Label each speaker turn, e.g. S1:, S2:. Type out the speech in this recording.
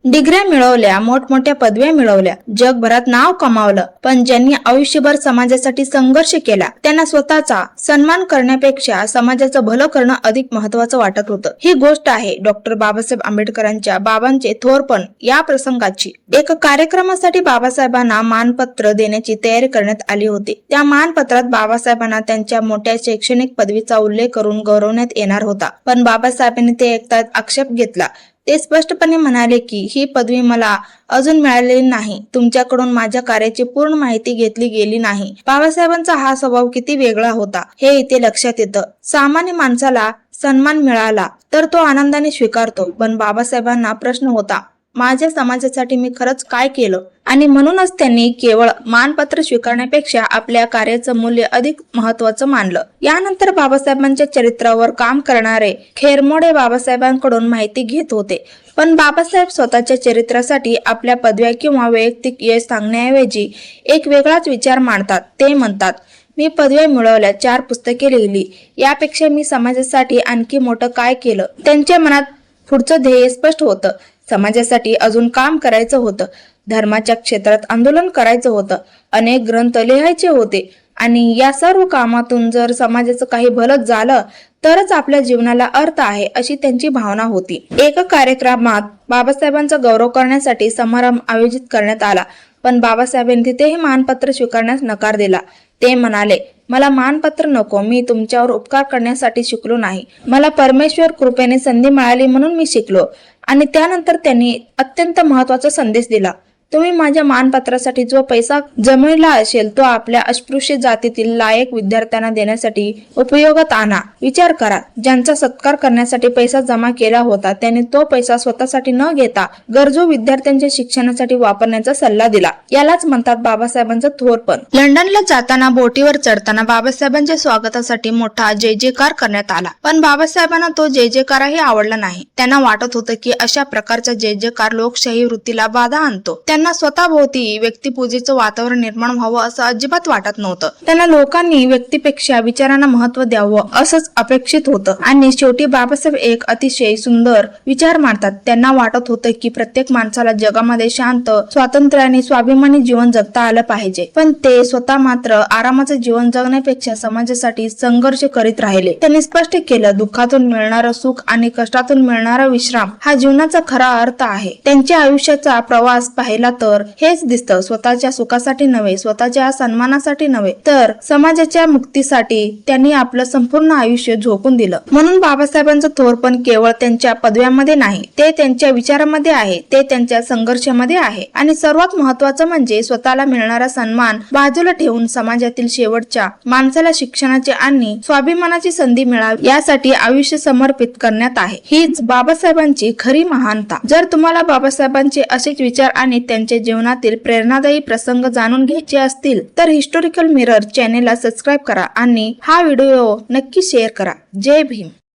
S1: डिग्र्या मिळवल्या, मोठमोठ्या पदव्या मिळवल्या, जगभरात नाव कमावलं, पण ज्यांनी आयुष्यभर समाजासाठी संघर्ष केला त्यांना स्वतःचा सन्मान करण्यापेक्षा समाजाचं भलं करणं अधिक महत्वाचं वाटत होतं। ही गोष्ट आहे डॉक्टर बाबासाहेब आंबेडकरांच्या बाबांचे थोरपण या प्रसंगाची। एका कार्यक्रमासाठी बाबासाहेबांना मानपत्र देण्याची तयारी करण्यात आली होती। त्या मानपत्रात बाबासाहेबांना त्यांच्या मोठ्या शैक्षणिक पदवीचा उल्लेख करून गौरवण्यात येणार होता, पण बाबासाहेबांनी ते ऐकताच आक्षेप घेतला। ते स्पष्टपणे म्हणाले की ही पदवी मला अजून मिळालेली नाही, तुमच्याकडून माझ्या कार्याची पूर्ण माहिती घेतली गेली नाही। बाबासाहेबांचा हा स्वभाव किती वेगळा होता हे इथे लक्षात येतं। सामान्य माणसाला सन्मान मिळाला तर तो आनंदाने स्वीकारतो, पण बाबासाहेबांना प्रश्न होता, माझ्या समाजासाठी मी खरंच काय केलं? आणि म्हणूनच त्यांनी केवळ मानपत्र स्वीकारण्यापेक्षा आपल्या कार्याचं मूल्य अधिक महत्वाचं मानलं। यानंतर बाबासाहेबांच्या चरित्रावर काम करणारे खेरमोडे बाबासाहेबांकडून माहिती घेत होते, पण बाबासाहेब स्वतःच्या चरित्रासाठी आपल्या पदव्या किंवा वैयक्तिक यश सांगण्याऐवजी एक वेगळाच विचार मांडतात। ते म्हणतात, मी पदव्या मिळवल्या, 4 पुस्तके लिहिली, यापेक्षा मी समाजासाठी आणखी मोठं काय केलं? त्यांच्या मनात पुढचं ध्येय स्पष्ट होतं, समाजासाठी अजून काम करायचं होतं, धर्माच्या क्षेत्रात आंदोलन करायचं होतं, अनेक ग्रंथ लिहायचे होते आणि या सर्व कामातून जर समाजाचं काही भलं झालं तरच आपल्या जीवनाला अर्थ आहे अशी त्यांची भावना होती। एका कार्यक्रमात बाबासाहेबांचा गौरव करण्यासाठी समारंभ आयोजित करण्यात आला, पण बाबासाहेबांनी तिथेही मानपत्र स्वीकारण्यास नकार दिला। ते म्हणाले, मला मानपत्र नको, मी तुमच्यावर उपकार करण्यासाठी शिकलो नाही, मला परमेश्वर कृपेने संधी मिळाली म्हणून मी शिकलो। आणि त्यानंतर त्यांनी अत्यंत महत्वाचा संदेश दिला, तुम्ही माझ्या मानपत्रासाठी जो पैसा जमविला असेल तो आपल्या अस्पृश्य जातीतील लायक विद्यार्थ्यांना देण्यासाठी उपयोगात आणा। विचार करा, ज्यांचा सत्कार करण्यासाठी पैसा जमा केला होता त्यांनी तो पैसा स्वतःसाठी न घेता गरजू विद्यार्थ्यांच्या शिक्षणासाठी वापरण्याचा सल्ला दिला। यालाच म्हणतात बाबासाहेबांचं थोरपण। लंडनला जाताना बोटीवर चढताना बाबासाहेबांच्या स्वागतासाठी मोठा जय जयकार करण्यात आला, पण बाबासाहेबांना तो जय जयकारही आवडला नाही। त्यांना वाटत होतं की अशा प्रकारचा जय जयकार लोकशाही वृत्तीला बाधा आणतो। त्यांना स्वतःभोवती व्यक्तिपूजेचं वातावरण निर्माण व्हावं असं अजिबात वाटत नव्हतं। त्यांना लोकांनी व्यक्तीपेक्षा विचारांना महत्त्व द्यावं असंच अपेक्षित होतं। आणि शेवटी बाबासाहेब एक अतिशय सुंदर विचार मांडतात। त्यांना वाटत होतं की प्रत्येक माणसाला जगामध्ये शांत, स्वातंत्र्य आणि स्वाभिमानी जीवन जगता आलं पाहिजे, पण ते स्वतः मात्र आरामाचं जीवन जगण्यापेक्षा समाजासाठी संघर्ष करीत राहिले। त्यांनी स्पष्ट केलं, दुःखातून मिळणारं सुख आणि कष्टातून मिळणारा विश्राम हा जीवनाचा खरा अर्थ आहे। त्यांच्या आयुष्याचा प्रवास पाहिला तर हेच दिसतं, स्वतःच्या सुखासाठी नव्हे, स्वतःच्या सन्मानासाठी नव्हे, तर समाजाच्या मुक्तीसाठी त्यांनी आपलं संपूर्ण आयुष्य झोकून दिलं। म्हणून बाबासाहेबांचं थोरपण केवळ त्यांच्या पदव्यांमध्ये नाही, ते त्यांच्या विचारामध्ये आहे, ते त्यांच्या संघर्षामध्ये आहे। आणि सर्वात महत्वाचं म्हणजे स्वतःला मिळणारा सन्मान बाजूला ठेवून समाजातील शेवटच्या माणसाला शिक्षणाची आणि स्वाभिमानाची संधी मिळावी यासाठी आयुष्य समर्पित करण्यात आहे। हीच बाबासाहेबांची खरी महानता। जर तुम्हाला बाबासाहेबांचे असेच विचार आणि त्यांच्या जीवनातील प्रेरणादायी प्रसंग जाणून घ्यायचे असतील तर हिस्टॉरिकल मिरर चॅनेलला सबस्क्राईब करा आणि हा व्हिडिओ नक्की शेअर करा। जय भीम।